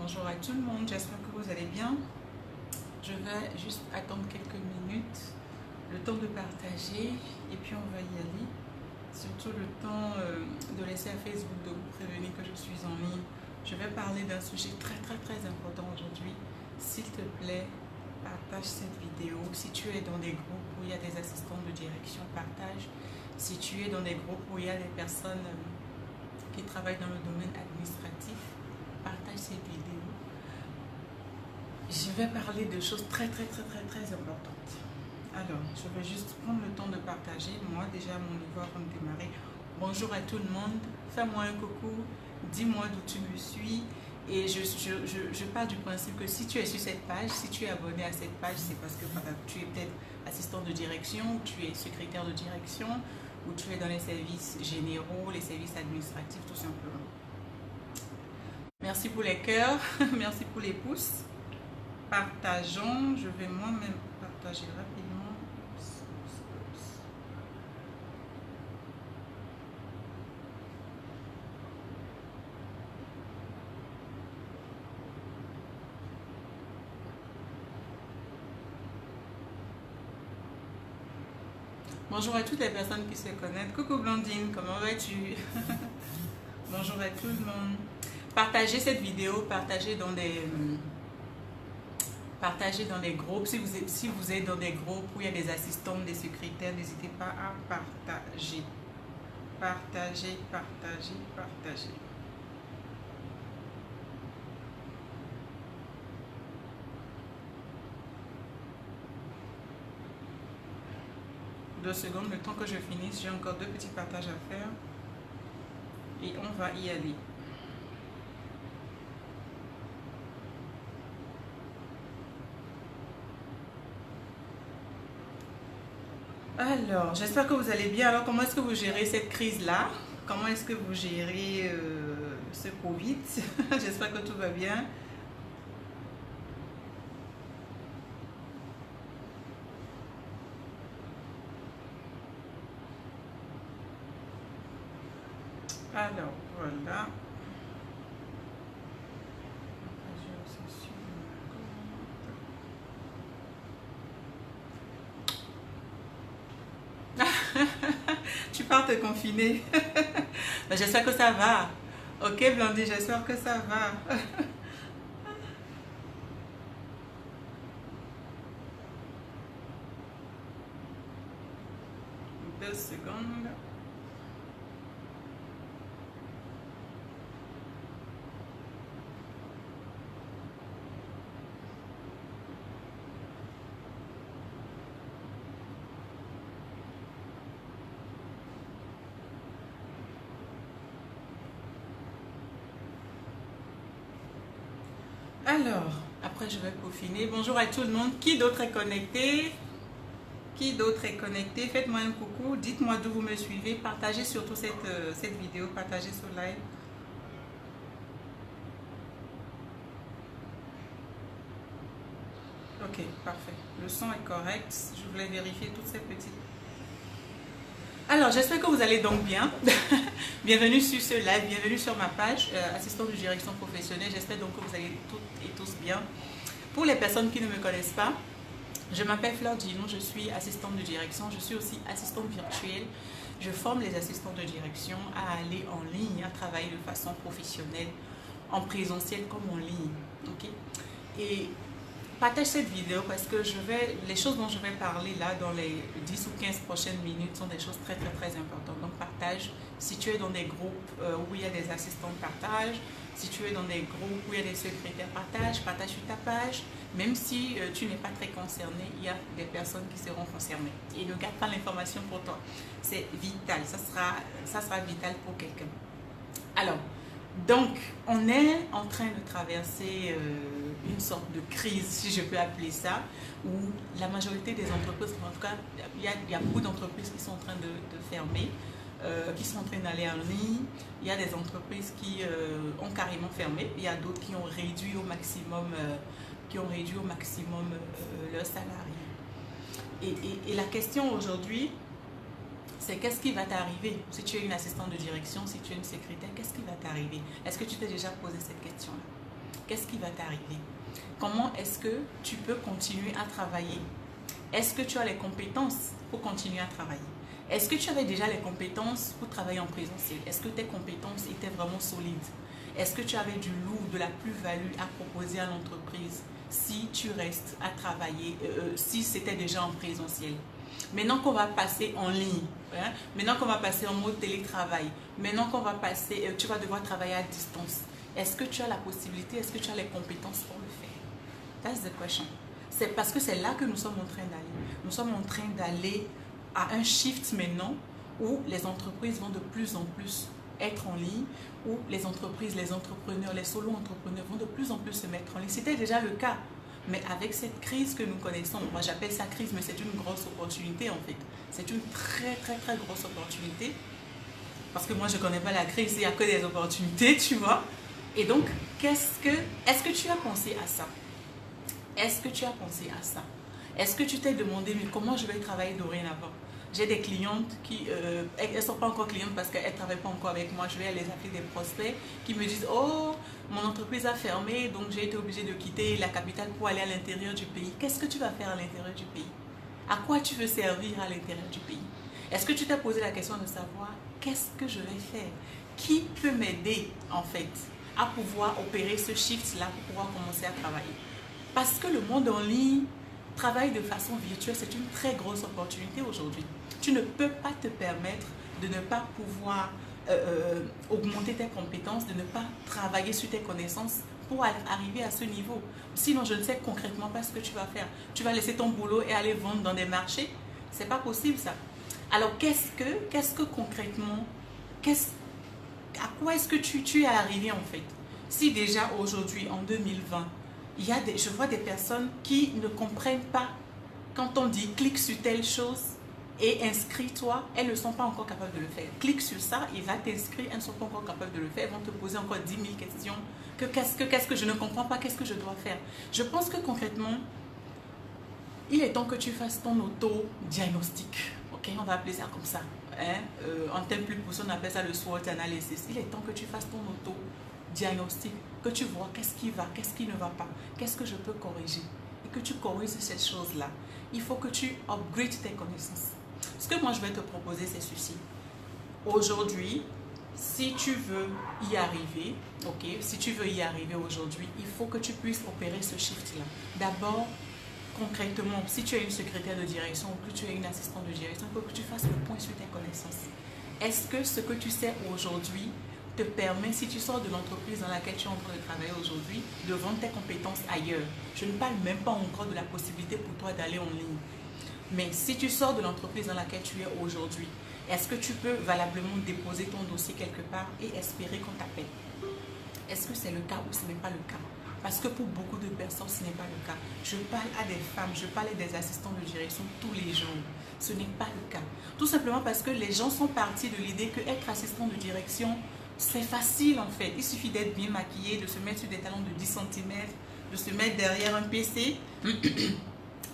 Bonjour à tout le monde, j'espère que vous allez bien. Je vais juste attendre quelques minutes, le temps de partager et puis on va y aller. Surtout le temps de laisser à Facebook de vous prévenir que je suis en ligne. Je vais parler d'un sujet très important aujourd'hui. S'il te plaît, partage cette vidéo. Si tu es dans des groupes où il y a des assistants de direction, partage. Si tu es dans des groupes où il y a des personnes qui travaillent dans le domaine administratif, partage cette vidéo. Je vais parler de choses très importantes. Alors, je vais juste prendre le temps de partager. Moi, déjà, mon niveau avant de démarrer. Bonjour à tout le monde. Fais-moi un coucou. Dis-moi d'où tu me suis. Et je pars du principe que si tu es sur cette page, si tu es abonné à cette page, c'est parce que tu es peut-être assistant de direction, ou tu es secrétaire de direction, ou tu es dans les services généraux, les services administratifs, tout simplement. Merci pour les cœurs. Merci pour les pouces. Partageons, je vais moi-même partager rapidement. Bonjour à toutes les personnes qui se connaissent. Coucou Blandine, comment vas-tu? Bonjour à tout le monde. Partagez cette vidéo, partagez dans des groupes. Si vous êtes dans des groupes où il y a des assistants, des secrétaires, n'hésitez pas à partager. Partagez. 2 secondes, le temps que je finisse, j'ai encore 2 petits partages à faire. Et on va y aller. Alors, j'espère que vous allez bien. Alors, comment est-ce que vous gérez cette crise-là? Comment est-ce que vous gérez ce Covid? J'espère que tout va bien. Alors, voilà. Tu pars te confiner. J'espère que ça va. Ok, Blandie, j'espère que ça va. 2 secondes. Alors, après je vais peaufiner. Bonjour à tout le monde. Qui d'autre est connecté? Qui d'autre est connecté? Faites-moi un coucou. Dites-moi d'où vous me suivez. Partagez surtout cette vidéo. Partagez ce live. Ok, parfait. Le son est correct. Je voulais vérifier toutes ces petites... Alors, j'espère que vous allez donc bien. Bienvenue sur ce live, bienvenue sur ma page, assistant de direction professionnelle. J'espère donc que vous allez toutes et tous bien. Pour les personnes qui ne me connaissent pas, je m'appelle Fleur Dinon, je suis assistante de direction. Je suis aussi assistante virtuelle. Je forme les assistants de direction à aller en ligne, à travailler de façon professionnelle, en présentiel comme en ligne. Okay? Et partage cette vidéo parce que les choses dont je vais parler là dans les 10 ou 15 prochaines minutes sont des choses très importantes. Donc partage. Si tu es dans des groupes où il y a des assistants, partage. Si tu es dans des groupes où il y a des secrétaires, partage sur ta page. Même si tu n'es pas très concerné, il y a des personnes qui seront concernées. Et ne garde pas l'information pour toi. C'est vital. Ça sera vital pour quelqu'un. Alors, donc, on est en train de traverser une sorte de crise, si je peux appeler ça, où la majorité des entreprises, en tout cas, il y a beaucoup d'entreprises qui sont en train de fermer, qui sont en train d'aller en ligne. Il y a des entreprises qui ont carrément fermé. Il y a d'autres qui ont réduit au maximum, leurs salariés. Et la question aujourd'hui, c'est qu'est-ce qui va t'arriver si tu es une assistante de direction, si tu es une secrétaire, qu'est-ce qui va t'arriver? Est-ce que tu t'es déjà posé cette question-là? qu'est-ce qui va t'arriver? Comment est-ce que tu peux continuer à travailler? Est-ce que tu as les compétences pour continuer à travailler? Est-ce que tu avais déjà les compétences pour travailler en présentiel? Est-ce que tes compétences étaient vraiment solides? Est-ce que tu avais du lourd, de la plus-value à proposer à l'entreprise si tu restes à travailler, si c'était déjà en présentiel? Maintenant qu'on va passer en ligne, hein, maintenant qu'on va passer en mode télétravail, maintenant qu'on va passer, tu vas devoir travailler à distance. Est-ce que tu as la possibilité, est-ce que tu as les compétences pour le faire? That's the question. C'est parce que c'est là que nous sommes en train d'aller. Nous sommes en train d'aller à un shift maintenant où les entreprises vont de plus en plus être en ligne, où les entreprises, les entrepreneurs, les solo-entrepreneurs vont de plus en plus se mettre en ligne. C'était déjà le cas. Mais avec cette crise que nous connaissons, moi j'appelle ça crise, mais c'est une grosse opportunité en fait. C'est une très grosse opportunité. Parce que moi je ne connais pas la crise, il n'y a que des opportunités, tu vois. Et donc, est-ce que tu as pensé à ça? Est-ce que tu as pensé à ça? Est-ce que tu t'es demandé, mais comment je vais travailler dorénavant? J'ai des clientes qui, elles ne sont pas encore clientes parce qu'elles ne travaillent pas encore avec moi. Je vais les appeler des prospects qui me disent, oh, mon entreprise a fermé, donc j'ai été obligée de quitter la capitale pour aller à l'intérieur du pays. Qu'est-ce que tu vas faire à l'intérieur du pays? À quoi tu veux servir à l'intérieur du pays? Est-ce que tu t'es posé la question de savoir, qu'est-ce que je vais faire? Qui peut m'aider, en fait, à pouvoir opérer ce shift-là pour pouvoir commencer à travailler? Parce que le monde en ligne, travail de façon virtuelle, c'est une très grosse opportunité aujourd'hui. Tu ne peux pas te permettre de ne pas pouvoir augmenter tes compétences, de ne pas travailler sur tes connaissances pour arriver à ce niveau. Sinon, je ne sais concrètement pas ce que tu vas faire. Tu vas laisser ton boulot et aller vendre dans des marchés? C'est pas possible ça. Alors, qu'est-ce que concrètement, à quoi est-ce que tu es arrivé en fait? Si déjà aujourd'hui, en 2020, je vois des personnes qui ne comprennent pas quand on dit clique sur telle chose et inscris-toi, elles ne sont pas encore capables de le faire. Clique sur ça, il va t'inscrire, elles ne sont pas encore capables de le faire, elles vont te poser encore 10 000 questions. Qu'est-ce que je ne comprends pas, qu'est-ce que je dois faire? Je pense que concrètement, il est temps que tu fasses ton auto-diagnostic. Ok, on va appeler ça comme ça. Hein? En termes plus poussés, on appelle ça le SWOT analysis. Il est temps que tu fasses ton auto-diagnostic, que tu vois qu'est-ce qui va, qu'est-ce qui ne va pas, qu'est-ce que je peux corriger. Et que tu corriges cette chose-là. Il faut que tu upgrades tes connaissances. Ce que moi je vais te proposer, c'est ceci. Aujourd'hui, si tu veux y arriver, ok, si tu veux y arriver aujourd'hui, il faut que tu puisses opérer ce shift-là. D'abord, concrètement, si tu es une secrétaire de direction ou que tu es une assistante de direction, il faut que tu fasses le point sur tes connaissances. Est-ce que ce que tu sais aujourd'hui te permet, si tu sors de l'entreprise dans laquelle tu es en train de travailler aujourd'hui, de vendre tes compétences ailleurs? Je ne parle même pas encore de la possibilité pour toi d'aller en ligne. Mais si tu sors de l'entreprise dans laquelle tu es aujourd'hui, est-ce que tu peux valablement déposer ton dossier quelque part et espérer qu'on t'appelle? Est-ce que c'est le cas ou ce n'est pas le cas? Parce que pour beaucoup de personnes, ce n'est pas le cas. Je parle à des femmes, je parle à des assistants de direction tous les jours. Ce n'est pas le cas. Tout simplement parce que les gens sont partis de l'idée que être assistant de direction, c'est facile en fait. Il suffit d'être bien maquillé, de se mettre sur des talons de 10 cm, de se mettre derrière un PC.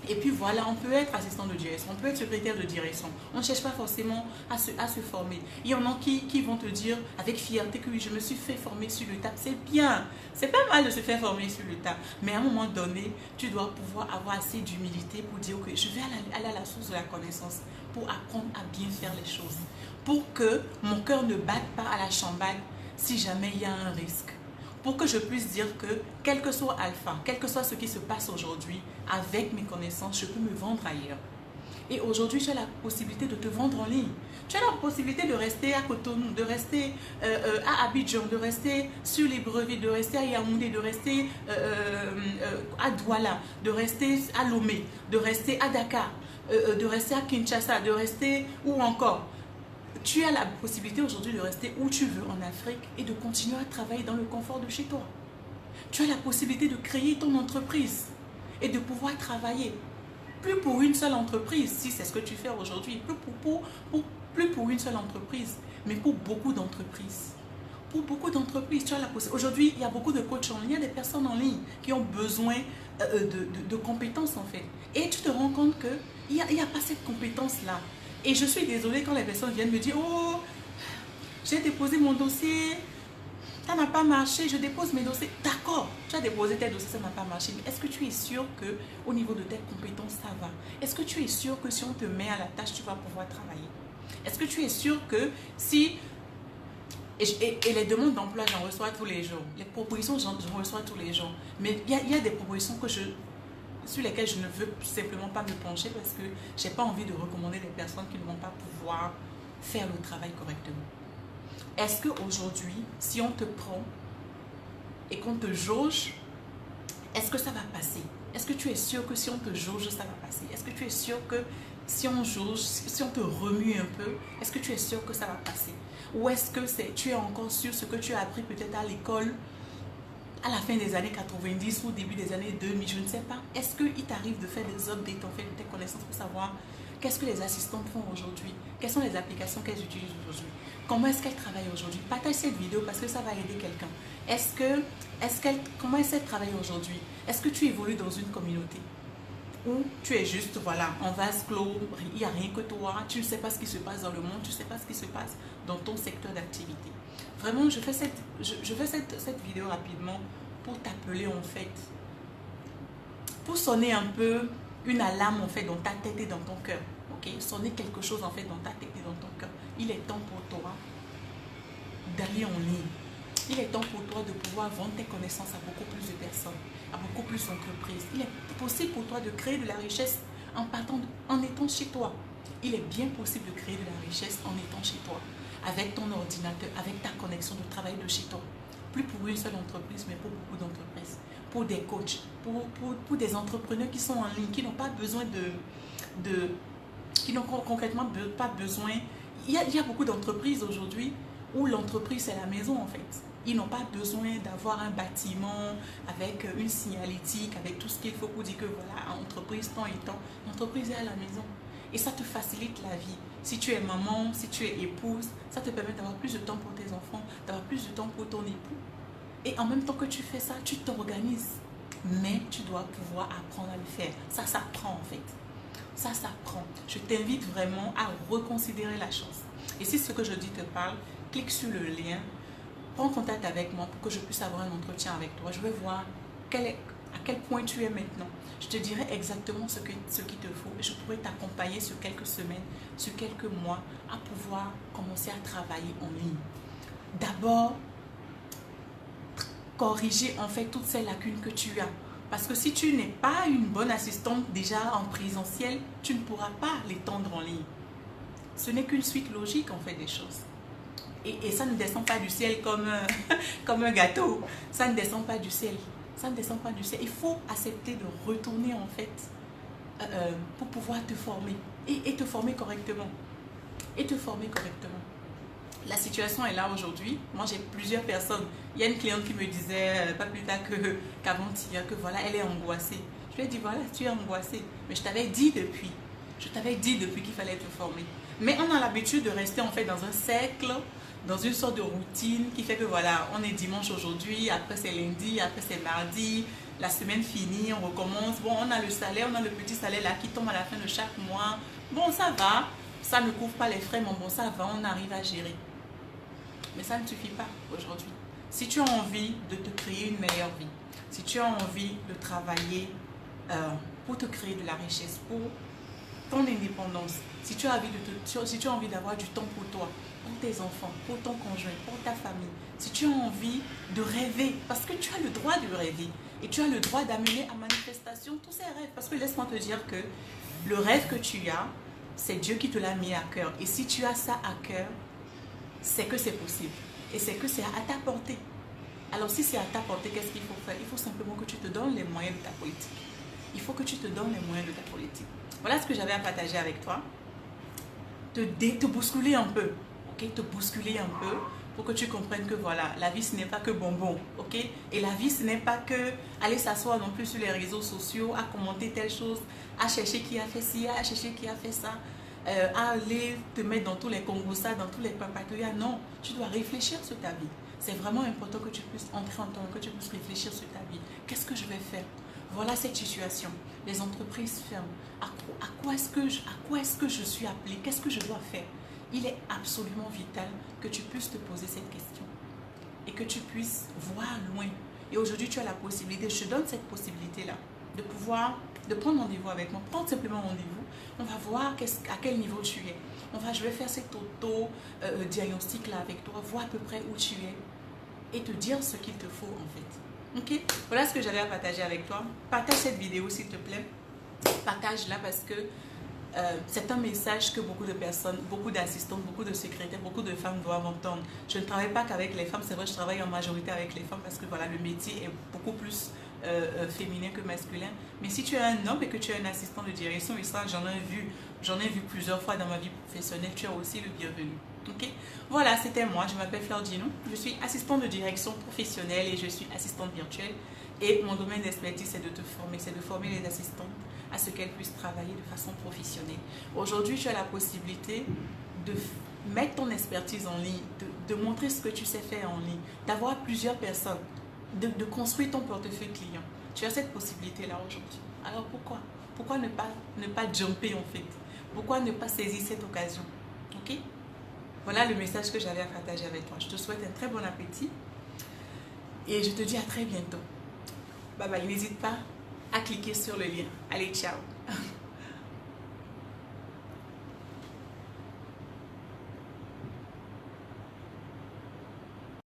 Et puis voilà, on peut être assistant de direction, on peut être secrétaire de direction. On ne cherche pas forcément à se former. Il y en a qui vont te dire avec fierté que oui, je me suis fait former sur le tas. C'est bien, c'est pas mal de se faire former sur le tas. Mais à un moment donné, tu dois pouvoir avoir assez d'humilité pour dire ok, je vais aller à la source de la connaissance pour apprendre à bien faire les choses. Pour que mon cœur ne batte pas à la chambrade si jamais il y a un risque. Pour que je puisse dire que, quel que soit Alpha, quel que soit ce qui se passe aujourd'hui, avec mes connaissances, je peux me vendre ailleurs. Et aujourd'hui, tu as la possibilité de te vendre en ligne. Tu as la possibilité de rester à Cotonou, de rester à Abidjan, de rester sur Libreville, de rester à Yaoundé, de rester à Douala, de rester à Lomé, de rester à Dakar, de rester à Kinshasa, de rester où encore. Tu as la possibilité aujourd'hui de rester où tu veux en Afrique et de continuer à travailler dans le confort de chez toi. Tu as la possibilité de créer ton entreprise et de pouvoir travailler. Plus pour une seule entreprise, si c'est ce que tu fais aujourd'hui, plus pour une seule entreprise, mais pour beaucoup d'entreprises. Pour beaucoup d'entreprises, tu as la possibilité. Aujourd'hui, il y a beaucoup de coachs en ligne, il y a des personnes en ligne qui ont besoin de compétences en fait. Et tu te rends compte qu'il n'y a pas cette compétence-là. Et je suis désolée quand les personnes viennent me dire « Oh, j'ai déposé mon dossier, ça n'a pas marché, je dépose mes dossiers. » D'accord, Tu as déposé tes dossiers, ça n'a pas marché. Mais est-ce que tu es sûr qu'au niveau de tes compétences, ça va? Est-ce que tu es sûr que si on te met à la tâche, tu vas pouvoir travailler? Est-ce que tu es sûr que si... Et les demandes d'emploi, j'en reçois tous les jours. Les propositions, j'en reçois tous les jours. Mais il y a des propositions sur lesquelles je ne veux simplement pas me pencher parce que je n'ai pas envie de recommander des personnes qui ne vont pas pouvoir faire le travail correctement. Est-ce qu'aujourd'hui, si on te prend et qu'on te jauge, est-ce que ça va passer? Est-ce que tu es sûr que si on te jauge, ça va passer? Est-ce que tu es sûr que si on jauge, si on te remue un peu, est-ce que tu es sûr que ça va passer? Ou est-ce que tu es encore sur ce que tu as appris peut-être à l'école à la fin des années 90 ou au début des années 2000, je ne sais pas. Est-ce qu'il t'arrive de faire des updates en fait de tes connaissances pour savoir qu'est-ce que les assistantes font aujourd'hui? Quelles sont les applications qu'elles utilisent aujourd'hui? Comment est-ce qu'elles travaillent aujourd'hui? Partage cette vidéo parce que ça va aider quelqu'un. Comment est-ce qu'elle travaille aujourd'hui? Est-ce que tu évolues dans une communauté où tu es juste, voilà, en vase clos, il n'y a rien que toi, tu ne sais pas ce qui se passe dans le monde, tu ne sais pas ce qui se passe dans ton secteur d'activité. Vraiment, je fais cette vidéo rapidement pour t'appeler en fait, pour sonner un peu une alarme en fait dans ta tête et dans ton cœur. Ok, sonner quelque chose en fait dans ta tête et dans ton cœur. Il est temps pour toi d'aller en ligne. Il est temps pour toi de pouvoir vendre tes connaissances à beaucoup plus de personnes, à beaucoup plus d'entreprises. Il est possible pour toi de créer de la richesse en étant chez toi. Il est bien possible de créer de la richesse en étant chez toi, avec ton ordinateur, avec ta connexion de travail de chez toi. Plus pour une seule entreprise, mais pour beaucoup d'entreprises. Pour des coachs, pour des entrepreneurs qui sont en ligne, qui n'ont pas besoin qui n'ont concrètement pas besoin. Il y a beaucoup d'entreprises aujourd'hui où l'entreprise c'est la maison en fait. Ils n'ont pas besoin d'avoir un bâtiment avec une signalétique, avec tout ce qu'il faut pour dire que voilà, entreprise tant et tant. L'entreprise est à la maison. Et ça te facilite la vie. Si tu es maman, si tu es épouse, ça te permet d'avoir plus de temps pour tes enfants, d'avoir plus de temps pour ton époux. Et en même temps que tu fais ça, tu t'organises. Mais tu dois pouvoir apprendre à le faire. Ça s'apprend en fait. Ça s'apprend. Je t'invite vraiment à reconsidérer la chose. Et si ce que je dis te parle, clique sur le lien. Prends contact avec moi pour que je puisse avoir un entretien avec toi. Je vais voir à quel point tu es maintenant. Je te dirai exactement ce qu'il te faut et je pourrai t'accompagner sur quelques semaines, sur quelques mois à pouvoir commencer à travailler en ligne. D'abord, corriger en fait toutes ces lacunes que tu as. Parce que si tu n'es pas une bonne assistante déjà en présentiel, tu ne pourras pas l'étendre en ligne. Ce n'est qu'une suite logique en fait des choses. Et ça ne descend pas du ciel comme un gâteau. Ça ne descend pas du ciel. Ça ne descend pas du ciel. Il faut accepter de retourner en fait pour pouvoir te former. Et te former correctement. Et te former correctement. La situation est là aujourd'hui. Moi, j'ai plusieurs personnes. Il y a une cliente qui me disait, pas plus tard qu'avant-hier, que voilà, elle est angoissée. Je lui ai dit, voilà, tu es angoissée. Mais je t'avais dit depuis. Je t'avais dit depuis qu'il fallait te former. Mais on a l'habitude de rester en fait dans un cercle, dans une sorte de routine qui fait que voilà, on est dimanche aujourd'hui, après c'est lundi, après c'est mardi, la semaine finie, on recommence. Bon, on a le salaire, on a le petit salaire là qui tombe à la fin de chaque mois. Bon, ça va, ça ne couvre pas les frais, mais bon, ça va, on arrive à gérer. Mais ça ne suffit pas aujourd'hui. Si tu as envie de te créer une meilleure vie, si tu as envie de travailler pour te créer de la richesse, pour ton indépendance, si tu as envie d'avoir du temps pour toi, pour tes enfants, pour ton conjoint, pour ta famille, si tu as envie de rêver, parce que tu as le droit de rêver et tu as le droit d'amener à manifestation tous ces rêves. Parce que laisse-moi te dire que le rêve que tu as, c'est Dieu qui te l'a mis à cœur. Et si tu as ça à cœur, c'est que c'est possible. Et c'est que c'est à ta portée. Alors si c'est à ta portée, qu'est-ce qu'il faut faire? Il faut simplement que tu te donnes les moyens de ta politique. Il faut que tu te donnes les moyens de ta politique. Voilà ce que j'avais à partager avec toi. Te bousculer un peu. Ok? Te bousculer un peu pour que tu comprennes que voilà, la vie ce n'est pas que bonbon. Ok? Et la vie ce n'est pas que aller s'asseoir non plus sur les réseaux sociaux, à commenter telle chose, à chercher qui a fait ci, à chercher qui a fait ça. À aller te mettre dans tous les congossas, dans tous les papatouillas. Non, tu dois réfléchir sur ta vie. C'est vraiment important que tu puisses entrer en toi, que tu puisses réfléchir sur ta vie. Qu'est-ce que je vais faire? Voilà cette situation. Les entreprises ferment. À quoi est-ce que je suis appelée? Qu'est-ce que je dois faire? Il est absolument vital que tu puisses te poser cette question et que tu puisses voir loin, Et aujourd'hui, tu as la possibilité, je te donne cette possibilité-là, de prendre rendez-vous avec moi. Prends simplement rendez-vous. On va voir à quel niveau tu es. Je vais faire cet auto-diagnostic-là avec toi, voir à peu près où tu es et te dire ce qu'il te faut en fait. Ok? Voilà ce que j'avais à partager avec toi. Partage cette vidéo s'il te plaît. Partage-la parce que c'est un message que beaucoup de personnes, beaucoup d'assistantes, beaucoup de secrétaires, beaucoup de femmes doivent entendre. Je ne travaille pas qu'avec les femmes, c'est vrai, je travaille en majorité avec les femmes parce que voilà, le métier est beaucoup plus féminin que masculin. Mais si tu es un homme et que tu es un assistant de direction, et ça j'en ai vu plusieurs fois dans ma vie professionnelle, tu es aussi le bienvenu. Ok? Voilà, c'était moi, je m'appelle Fleur Dino, je suis assistante de direction professionnelle et je suis assistante virtuelle. Et mon domaine d'expertise, c'est de te former, c'est de former les assistantes à ce qu'elles puissent travailler de façon professionnelle. Aujourd'hui, tu as la possibilité de mettre ton expertise en ligne, de montrer ce que tu sais faire en ligne, d'avoir plusieurs personnes, de construire ton portefeuille client. Tu as cette possibilité-là aujourd'hui. Alors pourquoi ne pas jumper en fait? Pourquoi ne pas saisir cette occasion? Ok? Voilà le message que j'avais à partager avec toi. Je te souhaite un très bon appétit et je te dis à très bientôt. Bye bye, n'hésite pas à cliquer sur le lien. Allez, ciao!